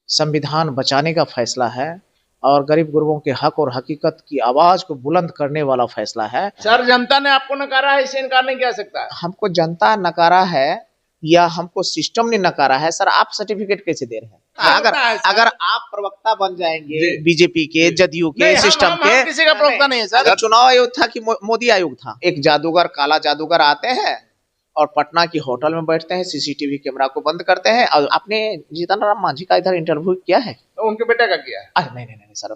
संविधान बचाने का फैसला है और गरीब गुरबों के हक और हकीकत की आवाज को बुलंद करने वाला फैसला है। सर, जनता ने आपको नकारा है, इससे इनकार नहीं किया सकता। हमको जनता नकारा है या हमको सिस्टम ने नकारा है? सर, आप सर्टिफिकेट कैसे दे रहे हैं? अगर अगर आप प्रवक्ता बन जाएंगे बीजेपी के, जदयू के, सिस्टम के, किसी का प्रवक्ता नहीं है सर। चुनाव आयोग था कि मोदी आयोग था? एक जादूगर, काला जादूगर आते हैं और पटना की होटल में बैठते हैं, सीसीटीवी कैमरा को बंद करते हैं। और आपने जीतन राम मांझी का इधर इंटरव्यू किया है? तो उनके बेटे का किया है। अरे नहीं सर,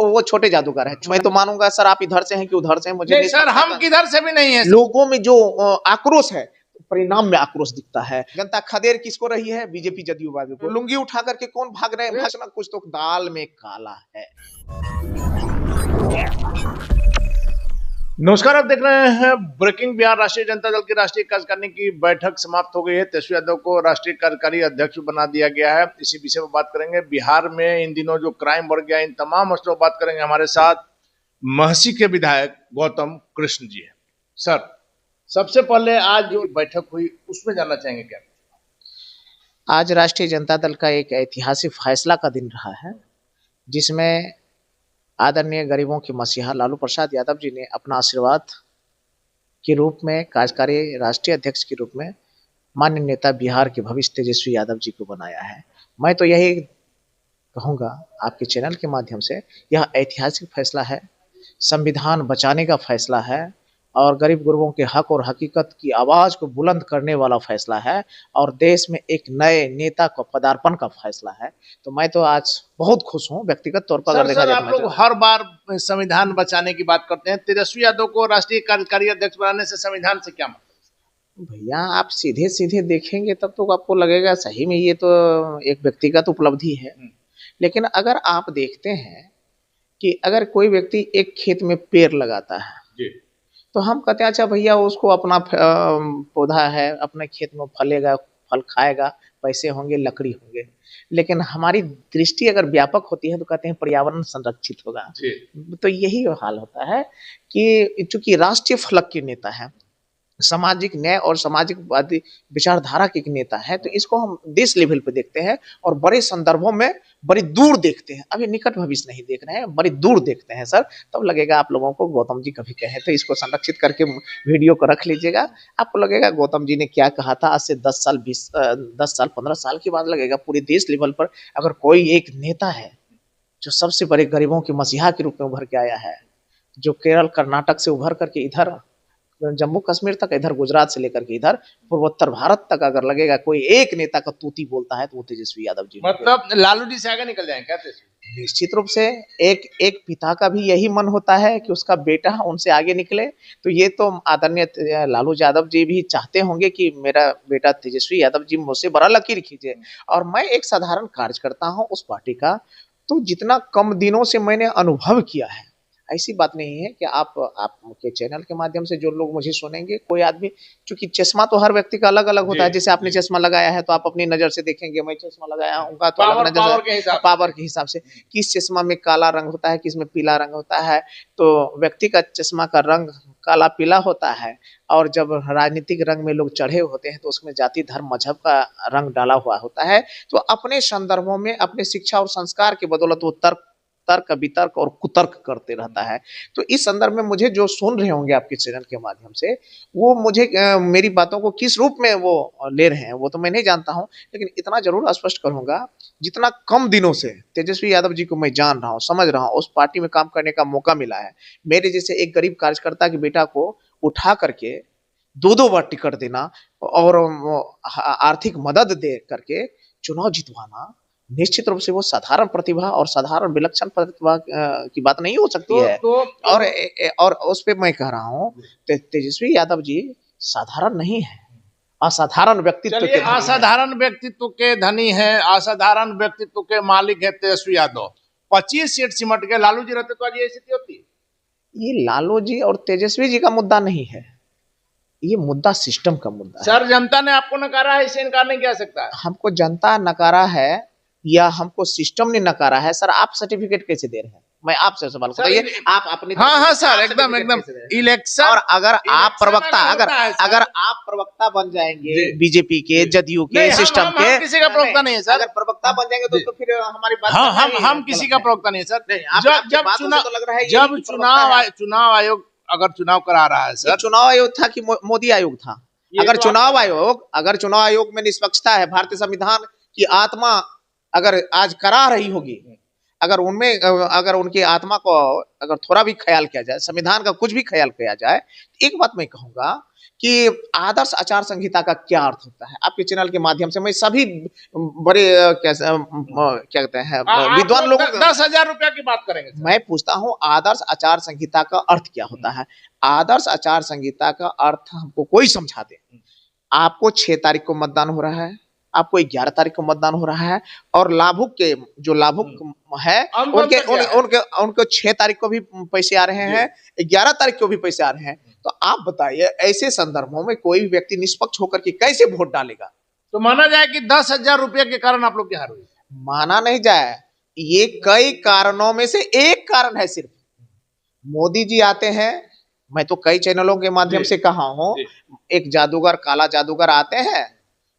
वो छोटे जादूगर है। मैं तो मानूंगा सर आप इधर से हैं कि उधर से हैं, मुझे नहीं सर, हम किधर से भी नहीं है। लोगों में जो आक्रोश है, परिणाम में आक्रोश दिखता है। जनता खदेड़ किसको रही है? बीजेपी जदयू वाले को। लुंगी उठा करके कौन भाग रहे हैं? भाषण कुछ तो दाल में काला है। नमस्कार, आप देख रहे हैं ब्रेकिंग बिहार। राष्ट्रीय जनता दल की राष्ट्रीय कार्यकारिणी की बैठक समाप्त हो गई है। तेजस्वी यादव को राष्ट्रीय कार्यकारी अध्यक्ष बना दिया गया है। इसी विषय में बात करेंगे। बिहार में इन दिनों जो क्राइम बढ़ गया, इन तमाम मसलों पर बात करेंगे। हमारे साथ महसी के विधायक गौतम कृष्ण जी है। सर, सबसे पहले आज जो बैठक हुई उसमें जानना चाहेंगे क्या? आज राष्ट्रीय जनता दल का एक ऐतिहासिक फैसला का दिन रहा है, जिसमें आदरणीय गरीबों की मसीहा लालू प्रसाद यादव जी ने अपना आशीर्वाद के रूप में, कार्यकारी राष्ट्रीय अध्यक्ष के रूप में माननीय नेता बिहार के भविष्य तेजस्वी यादव जी को बनाया है। मैं तो यही कहूँगा आपके चैनल के माध्यम से, यह ऐतिहासिक फैसला है, संविधान बचाने का फैसला है और गरीब गुरबों के हक और हकीकत की आवाज को बुलंद करने वाला फैसला है और देश में एक नए नेता का पदार्पण का फैसला है। तो मैं तो आज बहुत खुश हूँ व्यक्तिगत तौर पर। सर, आप लोग हर बार संविधान बचाने की बात करते हैं। तेजस्वी यादव को राष्ट्रीय कार्यकारी अध्यक्ष बनाने से संविधान से क्या मतलब? भैया, आप सीधे सीधे देखेंगे तब तो आपको लगेगा सही में ये तो एक व्यक्तिगत उपलब्धि है। लेकिन अगर आप देखते हैं कि अगर कोई व्यक्ति एक खेत में पेड़ लगाता है जी, तो हम कहते हैं अच्छा भैया उसको अपना पौधा है, अपने खेत में फलेगा, फल खाएगा, पैसे होंगे, लकड़ी होंगे। लेकिन हमारी दृष्टि अगर व्यापक होती है तो कहते हैं पर्यावरण संरक्षित होगा। तो यही हाल होता है कि चूंकि राष्ट्रीय फलक के नेता है, सामाजिक न्याय और सामाजिकवादी विचारधारा के नेता है, तो इसको हम देश लेवल पे देखते हैं और बड़े संदर्भों में बड़ी दूर देखते हैं। अभी निकट भविष्य नहीं देख रहे हैं, बड़ी दूर देखते हैं सर। तब लगेगा आप लोगों को गौतम जी कभी कहे तो इसको संरक्षित करके वीडियो को रख लीजिएगा। आपको लगेगा गौतम जी ने क्या कहा था आज से 10 साल 15 साल की बात लगेगा। पूरे देश लेवल पर अगर कोई एक नेता है जो सबसे बड़े गरीबों के मसीहा के रूप में उभर के आया है, जो केरल कर्नाटक से उभर करके इधर जम्मू कश्मीर तक, इधर गुजरात से लेकर के इधर पूर्वोत्तर भारत तक अगर लगेगा कोई एक नेता का तूती बोलता है तो वो तेजस्वी यादव जी। मतलब लालू जी से आगे निकल जाएंगे क्या तेजस्वी? निश्चित रूप से एक पिता का भी यही मन होता है कि उसका बेटा उनसे आगे निकले। तो ये तो आदरणीय लालू यादव जी भी चाहते होंगे कि मेरा बेटा तेजस्वी यादव जी मुझसे बड़ा लकीर खींचे। और मैं एक साधारण कार्यकर्ता हूँ उस पार्टी का, तो जितना कम दिनों से मैंने अनुभव किया है, ऐसी बात नहीं है कि आपके चैनल के माध्यम से जो लोग मुझे सुनेंगे, कोई आदमी, चूंकि चश्मा तो हर व्यक्ति का अलग अलग होता है। जैसे आपने चश्मा लगाया है तो आप अपनी नजर से देखेंगे, मैं चश्मा लगाया हूँ तो अलग नजर, पावर के हिसाब से किस चश्मा में काला रंग होता है, किस में पीला रंग होता है। तो व्यक्ति का चश्मा का रंग काला पीला होता है और जब राजनीतिक रंग में लोग चढ़े होते हैं तो उसमें जाति धर्म मजहब का रंग डाला हुआ होता है। तो अपने संदर्भों में, अपने शिक्षा और संस्कार के बदौलत वो तर्क वितर्क और कुतर्क करते रहता है। तो इस संदर्भ में मुझे जो सुन रहे होंगे आपके चैनल के माध्यम से, वो मुझे मेरी बातों को किस रूप में वो ले रहे हैं वो तो मैं नहीं जानता हूं। लेकिन इतना जरूर स्पष्ट करूंगा, जितना कम दिनों से तेजस्वी यादव जी को मैं जान रहा हूं, समझ रहा हूं, उस पार्टी में काम करने का मौका मिला है, मेरे जैसे एक गरीब कार्यकर्ता के बेटा को उठा करके दो बार टिकट देना और आर्थिक मदद दे करके चुनाव जितवाना, निश्चित रूप से वो साधारण प्रतिभा और साधारण विलक्षण प्रतिभा की बात नहीं हो सकती है। और उस पे मैं कह रहा हूँ तेजस्वी यादव जी साधारण नहीं है, असाधारण व्यक्तित्व के, असाधारण व्यक्तित्व के धनी है, असाधारण व्यक्तित्व के मालिक है तेजस्वी यादव। 25 सीट सिमट के लालू जी रहते तो आज ये स्थिति होती। ये लालू जी और तेजस्वी जी का मुद्दा नहीं है, ये मुद्दा सिस्टम का मुद्दा है। सर, जनता ने आपको नकारा है, इससे इनकार नहीं किया सकता। हमको जनता नकारा है या हमको सिस्टम ने नकारा है? सर, आप सर्टिफिकेट कैसे दे रहे हैं? मैं आपसे सवाल सर, बताइए, आप अपनी हाँ हाँ सर, आप एकदम certificate एकदम कैसे दे? इलेक्शन। और अगर आप इलेक्शन प्रवक्ता, अगर अगर होता है सर, अगर आप प्रवक्ता बन जाएंगे जी, बीजेपी के, जी। जदयू के, नहीं, सिस्टम के, हम किसी का प्रवक्ता नहीं है सर। अगर प्रवक्ता बन जाएंगे तो जी। तो फिर हमारी बात हाँ, करना ही हम किसी गलत का है। प्रवक्ता नहीं है सर। नहीं, आप जब आपकी जब बातों से चुनाव तो लग रहा है यही जब कि प्रवक्ता है आप। चुनाव आयोग अगर चुनाव करा रहा है ये सर, चुनाव आयोग था कि मोदी आयोग था? ये अगर तो चुनाव आप आयोग, अगर चुनाव आयोग में निष्पक्षता है, भारतीय संविधान की आत्मा अगर आज करा रही होगी, अगर उनमें अगर उनकी आत्मा को अगर थोड़ा भी ख्याल किया जाए, संविधान का कुछ भी ख्याल किया जाए, एक बात मैं कहूंगा कि आदर्श आचार संहिता का क्या अर्थ होता है। आपके चैनल के माध्यम से मैं सभी बड़े क्या कहते हैं आप विद्वान लोग लोगों 10,000 रुपया की बात करेंगे सर। मैं पूछता हूं आदर्श आचार संहिता का अर्थ क्या होता है। आदर्श आचार संहिता का अर्थ हमको कोई समझा दे। आपको 6 तारीख को मतदान हो रहा है, आपको 11 तारीख को मतदान हो रहा है, और लाभुक के जो लाभुक है उनके उनके उनको 6 तारीख को भी पैसे आ रहे हैं, 11 तारीख को भी पैसे आ रहे हैं। तो आप बताइए ऐसे संदर्भों में कोई भी व्यक्ति निष्पक्ष होकर के कैसे वोट डालेगा? तो माना जाए कि 10,000 रुपया के कारण आप लोग की हार हुई। माना नहीं जाए, ये कई कारणों में से एक कारण है सिर्फ। मोदी जी आते हैं, मैं तो कई चैनलों के माध्यम से कहा हूं, एक जादूगर, काला जादूगर आते हैं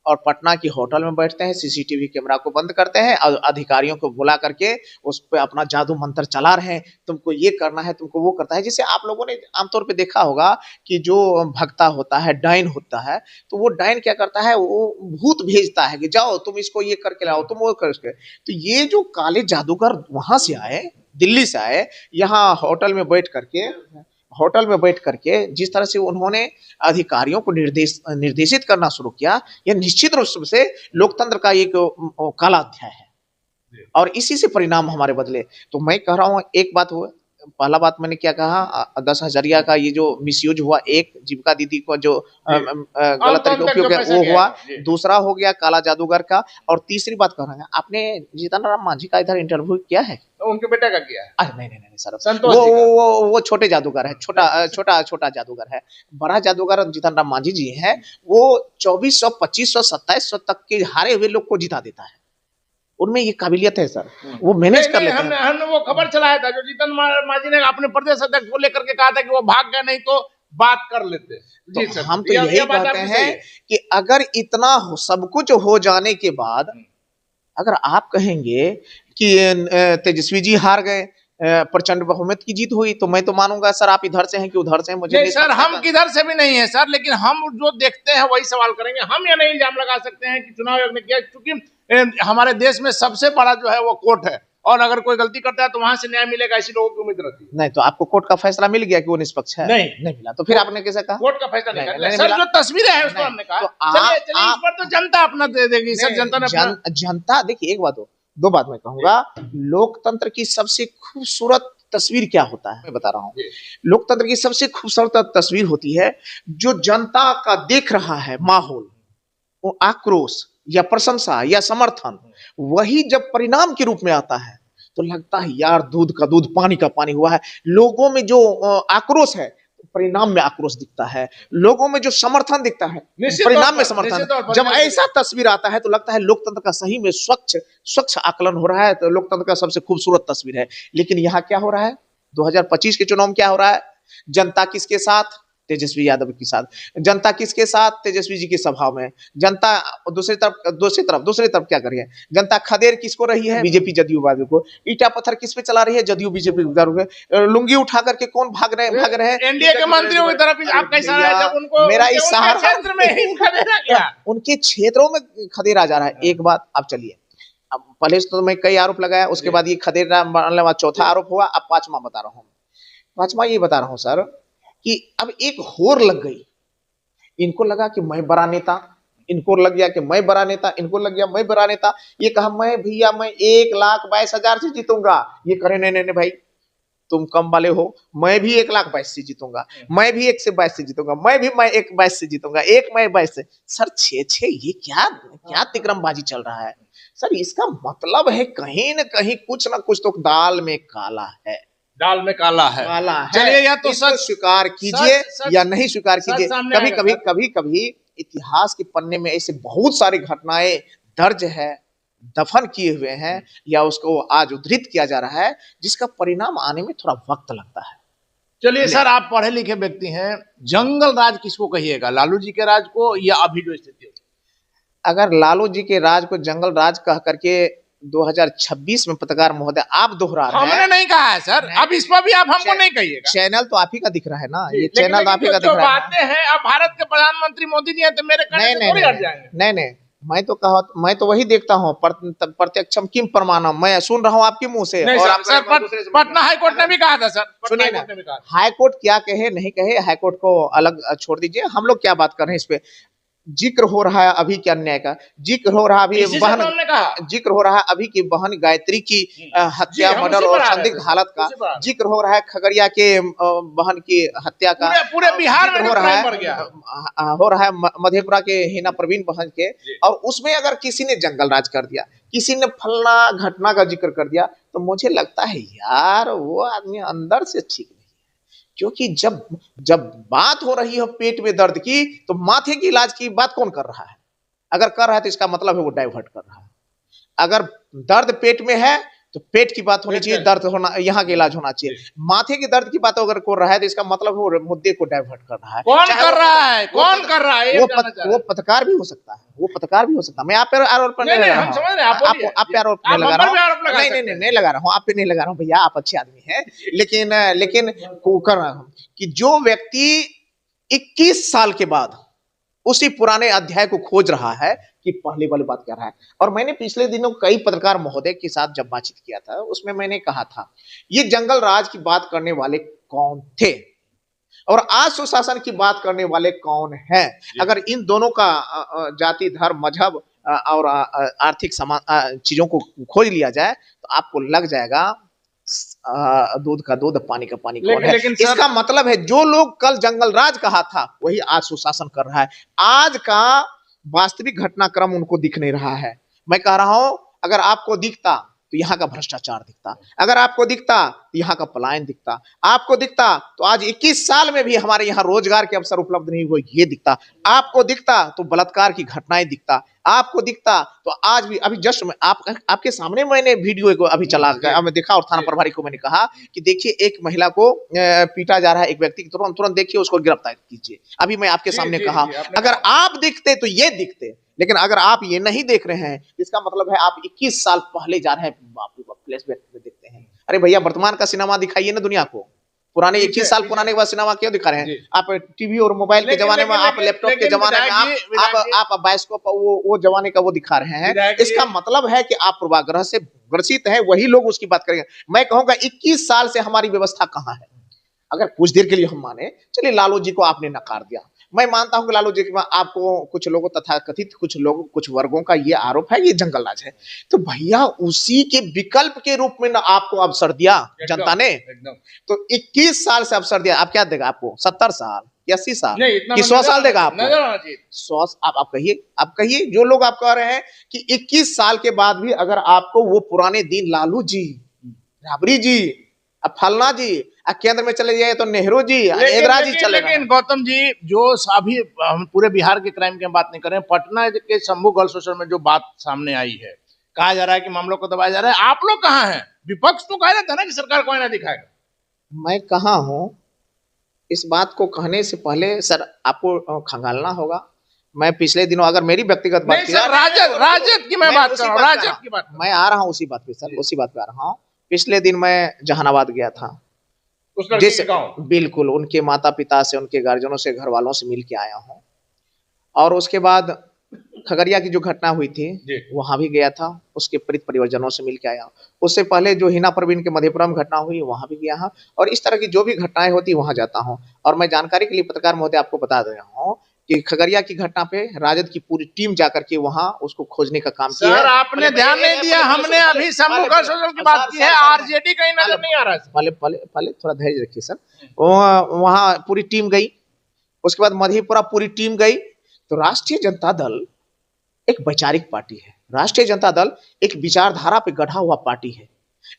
और पटना की होटल में बैठते हैं, सीसीटीवी कैमरा को बंद करते हैं और अधिकारियों को बुला करके उस पर अपना जादू मंत्र चला रहे हैं, तुमको ये करना है, तुमको वो करता है। जिसे आप लोगों ने आमतौर पे देखा होगा कि जो भक्ता होता है, डायन होता है, तो वो डायन क्या करता है, वो भूत भेजता है कि जाओ तुम इसको ये करके लाओ, तुम वो करके। तो ये जो काले जादूगर वहां से आए, दिल्ली से आए, यहाँ होटल में बैठ करके जिस तरह से उन्होंने अधिकारियों को निर्देशित करना शुरू किया, यह निश्चित रूप से लोकतंत्र का एक काला अध्याय है और इसी से परिणाम हमारे बदले। तो मैं कह रहा हूं, एक बात हुआ, पहला बात मैंने क्या कहा, 10,000 का ये जो मिसयूज हुआ, एक जीविका दीदी को जो गलत तरीके उपयोग किया वो हुआ, दूसरा हो गया काला जादूगर का, और तीसरी बात कह रहे हैं, आपने जीतन राम मांझी का इधर इंटरव्यू किया है? तो उनके बेटे का किया है। अरे नहीं सर, वो छोटे जादूगर है, छोटा जादूगर है। बड़ा जादूगर जीतन राम मांझी जी हैं, वो 2400, 2500, 2700 तक के हारे हुए लोग को जिता देता है। उनमें ये काबिलियत है सर, वो मैनेज कर लेते हैं। हमने वो खबर चलाया था जो जीतन मांझी ने अपने प्रदेश अध्यक्ष को लेकर के कहा था कि वो भाग गए, नहीं तो बात कर लेते। जी तो सर, हम तो यही कहते हैं कि अगर इतना सब कुछ हो जाने के बाद अगर आप कहेंगे कि तेजस्वी जी हार गए, प्रचंड बहुमत की जीत हुई, तो मैं तो मानूंगा सर आप इधर से हैं कि उधर से हैं। मुझे नहीं सर, हम किधर से भी नहीं है सर, लेकिन हम जो देखते हैं वही सवाल करेंगे। हम ये नहीं इल्जाम लगा सकते हैं कि चुनाव आयोग ने किया, क्योंकि हमारे देश में सबसे बड़ा जो है वो कोर्ट है, और अगर कोई गलती करता है तो वहां से न्याय मिलेगा, ऐसी लोगों की उम्मीद रहती है। नहीं, तो आपको कोर्ट का फैसला मिल गया कि वो निष्पक्ष है? नहीं मिला, तो फिर आपने कैसे कहा? कोर्ट का फैसला नहीं सर, जो तस्वीरें हैं उसको हमने कहा चलिए इस पर तो जनता अपना दे देगी सर। जनता देखिए, एक बात हो, दो बात मैं कहूंगा, लोकतंत्र की सबसे खूबसूरत तस्वीर क्या होता है मैं बता रहा हूं। लोकतंत्र की सबसे खूबसूरत तस्वीर होती है जो जनता का देख रहा है माहौल, वो आक्रोश या प्रशंसा या समर्थन, वही जब परिणाम के रूप में आता है तो लगता है यार दूध का दूध पानी का पानी हुआ है। लोगों में जो आक्रोश है, परिणाम में आक्रोश दिखता है, लोगों में जो समर्थन दिखता है, परिणाम में समर्थन। जब ऐसा तस्वीर आता है तो लगता है लोकतंत्र का सही में स्वच्छ आकलन हो रहा है, तो लोकतंत्र का सबसे खूबसूरत तस्वीर है। लेकिन यहाँ क्या हो रहा है, 2025 के चुनाव में क्या हो रहा है? जनता किसके साथ? तेजस्वी यादव के साथ। जनता किसके साथ? तेजस्वी जी के स्वभाव में। जनता दूसरी तरफ क्या कर रही है? जनता खदेड़ किसको रही है? बीजेपी जदयू वालों को। ईटा पत्थर किस पे चला रही है? जदयू बीजेपी को। लुंगी उठा करके कौन भाग रहे हैं? एनडीए के मंत्रियों की तरफ आपका इशारा है, जब उनको मेरा इशारा क्षेत्र में ही खदेड़ा गया, उनके क्षेत्रों में खदेड़ा जा रहा है। एक बात आप चलिए, अब पहले तो मैं कई आरोप लगाया, उसके बाद ये खदेड़ा चौथा आरोप हुआ, अब पांचवा बता रहा हूँ। पांचवा ये बता रहा हूँ सर कि अब एक होर लग गई, इनको लगा कि मैं बड़ा नेता, इनको लग गया कि मैं बड़ा नेता, इनको लग गया मैं बड़ा नेता। ये कहा मैं भैया मैं 1,22,000 से जीतूंगा। ये करे नहीं भाई, तुम कम वाले हो, मैं भी 1,22,000 से जीतूंगा, मैं भी 1 से 22 से जीतूंगा, मैं 1 22 से जीतूंगा, एक मैं 22 से। सर 6-6 ये क्या तिकरमबाजी चल रहा है सर? इसका मतलब है कहीं न कहीं कुछ ना कुछ तो दाल में काला है, दाल में काला है। चलिए, या तो सच स्वीकार कीजिए या नहीं स्वीकार कीजिए। कभी कभी इतिहास के पन्ने में ऐसे बहुत सारी घटनाएं दर्ज है दफन किए हुए हैं या उसको आज उद्धृत किया जा रहा है, जिसका परिणाम आने में थोड़ा वक्त लगता है। चलिए सर, आप पढ़े लिखे व्यक्ति हैं, जंगल राज किसको कहिएगा, लालू जी के राज को या अभी जो स्थिति है? अगर लालू जी के राज को जंगल राज कह करके 2026 में पत्रकार महोदय आप दोहरा रहे हमने हैं। नहीं कहा है सर, अब इस पर भी आप हमको नहीं कहिएगा। चैनल तो आप ही का दिख रहा है ना, ये लेकिन चैनल आप ही का जो दिख रहा है। बातें हैं, अब भारत के प्रधानमंत्री मोदी जी हैं तो मेरे कहने नहीं से नहीं थोड़ी हट जाएंगे। नहीं नहीं, मैं तो वही देखता हूँ, प्रत्यक्षम किम प्रमाणम, मैं सुन रहा हूँ आपके मुंह से। नहीं और सर, आप सर पटना हाई कोर्ट ने भी कहा था सर, पटना सुनिए हाई ना, कोर्ट ने भी कहा था। हाई कोर्ट क्या कहे नहीं कहे, हाई कोर्ट को अलग छोड़ दीजिए, हम लोग क्या बात कर रहे हैं इस पे। जिक्र हो रहा है अभी के अन्याय का, जिक्र हो रहा है अभी इसी से तो बहन, हमने कहा, जिक्र हो रहा है अभी की बहन गायत्री की हत्या, हम मर्डर उसी और पर आ रहे संदिग्ध थे, हालत का, उसी पर आ रहे थे। जिक्र हो रहा है खगड़िया के बहन की हत्या का, पूरे बिहार में जिक्र जो हो रहा क्राइम है, बढ़ गया हो रहा है मधेपुरा के हिना प्रवीण बहन के। जी। और उसमें अगर किसी ने जंगल राज कर दिया, किसी ने फलना घटना का जिक्र कर दिया, तो मुझे लगता है यार वो आदमी अंदर से ठीक नहीं है। क्योंकि जब जब बात हो रही है पेट में दर्द की, तो माथे की इलाज की बात कौन कर रहा है? अगर कर रहा है तो इसका मतलब है वो डाइवर्ट कर रहा है। अगर दर्द पेट में है तो पेट की बात होनी चाहिए, दर्द होना यहाँ का इलाज होना चाहिए। माथे के दर्द की बात अगर कर रहा है तो इसका मतलब वो मुद्दे को डाइवर्ट कर रहा है। कौन कर रहा है, कौन कर रहा है, वो पत्रकार भी हो सकता है, वो पत्रकार भी हो सकता है। मैं आप पे आरोप नहीं लगा रहा हूँ, आप पे आरोप नहीं लगा रहा हूँ, नहीं लगा रहा हूँ, आप पे नहीं लगा रहा हूँ भैया, आप अच्छे आदमी हैं। लेकिन कर रहा हूँ कि जो व्यक्ति 21 साल के बाद उसी पुराने अध्याय को खोज रहा है कि पहले वाली बात कर रहा है। और मैंने पिछले दिनों कई पत्रकार महोदय के साथ जब बातचीत किया था, उसमें मैंने कहा था ये जंगल राज की बात करने वाले कौन थे और आज सुशासन की बात करने वाले कौन हैं। अगर इन दोनों का जाति, धर्म, मजहब और आर्थिक चीजों को खोज लिया जाए तो आपको लग जाएगा दूध का दूध, पानी का पानी कौन है। इसका मतलब है जो लोग कल जंगल राज कहा था वही आज सुशासन कर रहा है। आज का वास्तविक घटनाक्रम उनको दिख नहीं रहा है। मैं कह रहा हूं अगर आपको दिखता तो यहाँ का भ्रष्टाचार दिखता, अगर आपको दिखता तो यहाँ का पलायन दिखता, आपको दिखता तो आज 21 साल में भी हमारे यहाँ रोजगार के अवसर उपलब्ध नहीं हुए ये दिखता, आपको दिखता तो बलात्कार की घटनाएं दिखता, आपको दिखता तो आज भी अभी जस्ट में आपके सामने मैंने वीडियो को अभी चला गया, मैं देखा और थाना प्रभारी को मैंने कहा कि देखिए एक महिला को पीटा जा रहा है, एक व्यक्ति तुरंत देखिए उसको गिरफ्तार कीजिए। अभी मैं आपके सामने कहा अगर आप दिखते तो ये दिखते, लेकिन अगर आप ये नहीं देख रहे हैं इसका मतलब है आप 21 साल पहले जा रहे हैं। बाप रे बाप, फ्लैशबैक में देखते हैं। अरे भैया वर्तमान का सिनेमा दिखाइए ना दुनिया को, पुराने 21 साल पुराने का सिनेमा क्यों दिखा रहे हैं? आप टीवी और मोबाइल के जमाने में, आप लैपटॉप के जमाने में, आप बायोस्कोप वो जमाने का वो दिखा रहे हैं। इसका मतलब है कि आप पूर्वाग्रह से ग्रसित हैं, वही लोग उसकी बात करेंगे। मैं कहूंगा 21 साल से हमारी व्यवस्था कहां है? अगर कुछ देर के लिए हम माने, चलिए लालू जी को आपने नकार दिया, मैं मानता हूं कि लालू जी के आपको कुछ लोगों तथा कथित कुछ वर्गों का ये आरोप है ये जंगल राज है, तो भैया उसी के विकल्प के रूप में ना आपको अवसर दिया जनता ने। तो 21 साल से अवसर दिया, आप क्या देगा आपको? 70 साल, 80 साल कि 100 साल देगा आपको? 100 आप कहिए जो लोग आप कह रहे हैं कि 21 साल के बाद भी अगर आपको वो पुराने दिन लालू जी, राबड़ी जी, अब फलना जी, केंद्र में चले जाए तो नेहरू जी, इंदिरा जी चले। लेकिन गौतम जी जो अभी हम पूरे बिहार के क्राइम की बात नहीं कर रहे हैं, पटना के शंभू गर्ल्स हॉस्टल में जो बात सामने आई है, कहा जा रहा है कि मामलों को दबाया जा रहा है। आप लोग कहाँ हैं? विपक्ष तो कह रहा था ना कि सरकार कोई ना दिखाएगा। मैं कहाँ हूँ? इस बात को कहने से पहले सर आपको खंगालना होगा। मैं पिछले दिनों अगर मेरी व्यक्तिगत बात की, राजद की मैं बात कर रहा हूँ, राजद की बात मैं आ रहा हूँ उसी बात पे सर, उसी बात पे आ रहा हूँ। पिछले दिन मैं जहानाबाद गया था, जैसे बिल्कुल उनके माता पिता से, उनके गार्जियनों से, घर वालों से मिल के आया हूँ। और उसके बाद खगड़िया की जो घटना हुई थी वहां भी गया था, उसके परिवारजनों से मिल के आया। उससे पहले जो हिना प्रवीण के मधेपुरा में घटना हुई वहां भी गया हूँ, और इस तरह की जो भी घटनाएं होती वहां जाता हूँ। और मैं जानकारी के लिए पत्रकार महोदय आपको बता दे रहा हूँ कि खगड़िया की घटना पे राजद की पूरी टीम जाकर के वहां उसको खोजने का काम किया है। आपने ध्यान नहीं दिया, हमने अभी शंभू गर्ल्स हॉस्टल की बात की है, आरजेडी कहीं नजर नहीं आ रहा है। पहले थोड़ा धैर्य रखिए सर। वहां पूरी टीम गई, उसके बाद मधेपुरा पूरी टीम गई। तो राष्ट्रीय जनता दल एक वैचारिक पार्टी है, राष्ट्रीय जनता दल एक विचारधारा पे गढ़ा हुआ पार्टी है,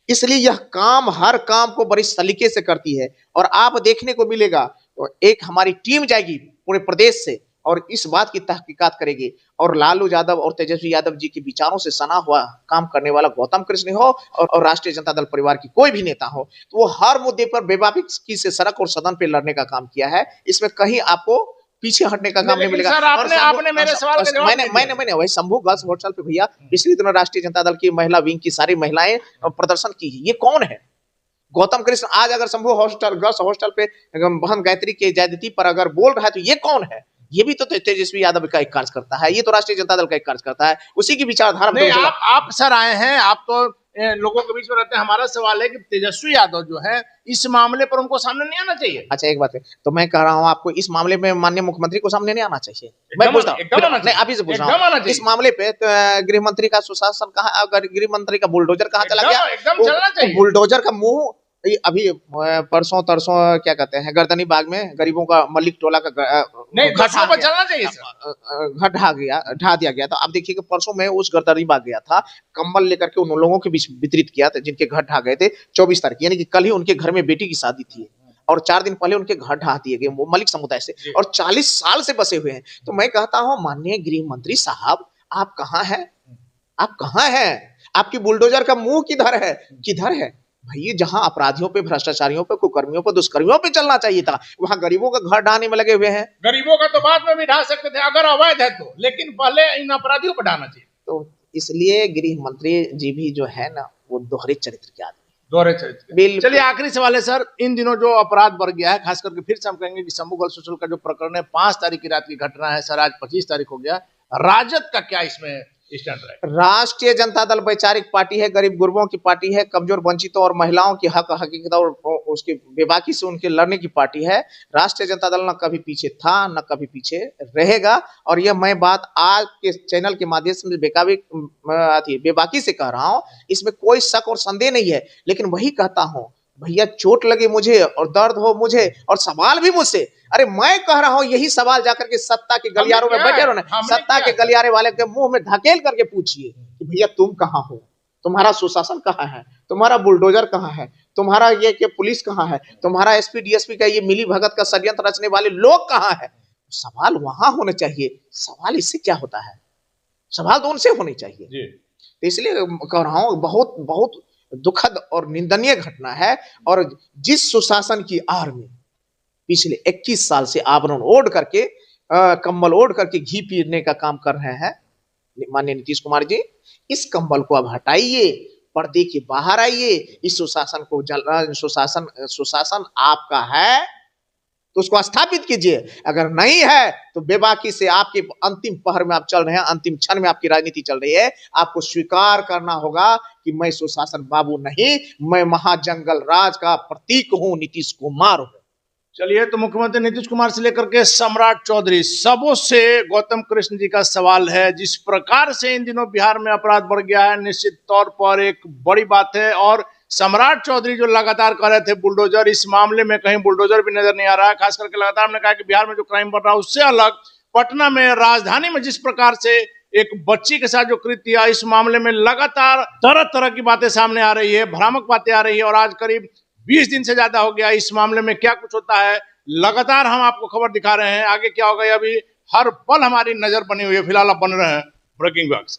इसलिए यह काम हर काम को बड़ी सलीके से करती है। और आप देखने को मिलेगा तो एक हमारी टीम जाएगी पूरे प्रदेश से, और इस बात की तहकीकात करेगी और लालू यादव और तेजस्वी यादव जी के विचारों से सना हुआ काम करने वाला गौतम कृष्ण हो और राष्ट्रीय जनता दल परिवार की कोई भी नेता हो, तो वो हर मुद्दे पर बेबाकी से सड़क और सदन पे लड़ने का काम किया है। इसमें कहीं आपको पीछे हटने का काम नहीं मिलेगा। सर आपने मेरे सवाल का जवाब मैंने वही शंभू गर्ल्स हॉस्टल पे भैया पिछले दिनों राष्ट्रीय जनता दल की महिला विंग की सारी महिलाएं प्रदर्शन की। ये कौन है? गौतम कृष्ण आज अगर शंभू हॉस्टल गर्ल्स हॉस्टल पे बहन गायत्री के ज्यादती पर अगर बोल रहा है तो ये कौन है? ये भी तो तेजस्वी यादव का एक कार्यकर्ता है, ये तो राष्ट्रीय जनता दल का एक कार्यकर्ता है, उसी की विचारधारा। नहीं, आप सर आए हैं, आप तो लोगों के बीच में रहते हैं। हमारा सवाल है कि तेजस्वी यादव जो है इस मामले पर उनको सामने नहीं आना चाहिए। अच्छा एक बात है, तो मैं कह रहा हूँ आपको इस मामले में माननीय मुख्यमंत्री को सामने नहीं आना चाहिए। मैं पूछता हूँ, अभी से पूछ रहा हूँ, इस मामले पे गृह मंत्री का सुशासन कहाँ, अगर गृह मंत्री का बुलडोजर कहाँ चला गया? एकदम चलना चाहिए। बुलडोजर का मुंह अभी परसों तरसों क्या कहते हैं गर्दनी बाग में गरीबों का मलिक टोला का चलना चाहिए, घट ढा दिया गया। तो आप देखिए कि परसों में उस गर्दनी बाग गया था, कंबल लेकर के उन लोगों के बीच वितरित किया था जिनके घर ढा गए थे 24 तारीख, यानी कि कल ही उनके घर में बेटी की शादी थी और 4 दिन पहले उनके घर ढा दिए गए वो मलिक समुदाय से, और 40 साल से बसे हुए हैं। तो मैं कहता हूँ माननीय गृह मंत्री साहब, आप कहाँ हैं? आप कहाँ हैं? आपकी बुलडोजर का मुंह किधर है? किधर है भैया? जहां अपराधियों पे, भ्रष्टाचारियों पे, कुकर्मियों पे, दुष्कर्मियों पे चलना चाहिए था, वहां गरीबों का घर ढाने में लगे हुए हैं। गरीबों का तो बाद में भी ढा सकते थे अगर अवैध है तो, लेकिन पहले इन अपराधियों को ढाना चाहिए। तो इसलिए गृह मंत्री जी भी जो है ना वो दोहरे चरित्र के आदमी। दोहरे चरित्र। चलिए आखिरी सवाल है सर, इन दिनों जो अपराध बढ़ गया है, खास करके फिर से हम कहेंगे कि शंभू गर्ल्स हॉस्टल का जो प्रकरण है 5 तारीख की रात की घटना है सर, आज 25 तारीख हो गया, राजद का क्या इसमें स्टैंड है? राष्ट्रीय जनता दल वैचारिक पार्टी है, गरीब गुरबों की पार्टी है, कमजोर वंचितों और महिलाओं की हक हकीकत और उसकी बेबाकी से उनके लड़ने की पार्टी है। राष्ट्रीय जनता दल न कभी पीछे था न कभी पीछे रहेगा, और यह मैं बात आज के चैनल के माध्यम से बेबाकी से कह रहा हूं, इसमें कोई शक और संदेह नहीं है। लेकिन वही कहता हूं भैया, चोट लगे मुझे और दर्द हो मुझे और सवाल भी मुझसे, अरे मैं कह रहा हूं यही सवाल जाकर के सत्ता के गलियारों में बैठे रहो ना, सत्ता के गलियारे वाले के मुंह में धकेल करके पूछिए कि भैया तुम कहां हो, तुम्हारा सुशासन कहां है, तुम्हारा बुलडोजर कहां है, तुम्हारा ये कि पुलिस कहां है, तुम्हारा एसपी डीएसपी का ये मिली भगत का षड्यंत्र रचने वाले लोग कहां है? सवाल वहां होने चाहिए। सवाल इससे क्या होता है? सवाल तो उनसे होने चाहिए। तो इसलिए कह रहा हूं बहुत बहुत दुखद और निंदनीय घटना है, और जिस सुशासन की आड़ में पिछले 21 साल से आवरण ओढ़ करके कंबल ओढ़ करके घी पीने का काम कर रहे हैं माननीय नीतीश कुमार जी, इस कंबल को अब हटाइए, पर्दे के बाहर आइए। इस सुशासन को सुशासन आपका है तो उसको स्थापित कीजिए, अगर नहीं है तो बेबाकी से आपके अंतिम पहर में आप चल रहे हैं, अंतिम क्षण में आपकी राजनीति चल रही है। आपको स्वीकार करना होगा कि मैं सुशासन बाबू नहीं, मैं महाजंगल राज का प्रतीक हूं, नीतीश कुमार हूं। चलिए, तो मुख्यमंत्री नीतीश कुमार से लेकर के सम्राट चौधरी, सबों से गौतम कृष्ण जी का सवाल है। जिस प्रकार से इन दिनों बिहार में अपराध बढ़ गया है, निश्चित तौर पर एक बड़ी बात है। और सम्राट चौधरी जो लगातार कह रहे थे बुलडोजर, इस मामले में कहीं बुलडोजर भी नजर नहीं आ रहा है। खास करके लगातार हमने कहा कि बिहार में जो क्राइम बढ़ रहा है उससे अलग पटना में, राजधानी में जिस प्रकार से एक बच्ची के साथ जो कृत्य किया, इस मामले में लगातार तरह तरह की बातें सामने आ रही है, भ्रामक बातें आ रही है, और आज करीब 20 दिन से ज्यादा हो गया। इस मामले में क्या कुछ होता है लगातार हम आपको खबर दिखा रहे हैं, आगे क्या होगा अभी हर पल हमारी नजर बनी हुई है। फिलहाल आप बन रहे हैं ब्रेकिंग न्यूज।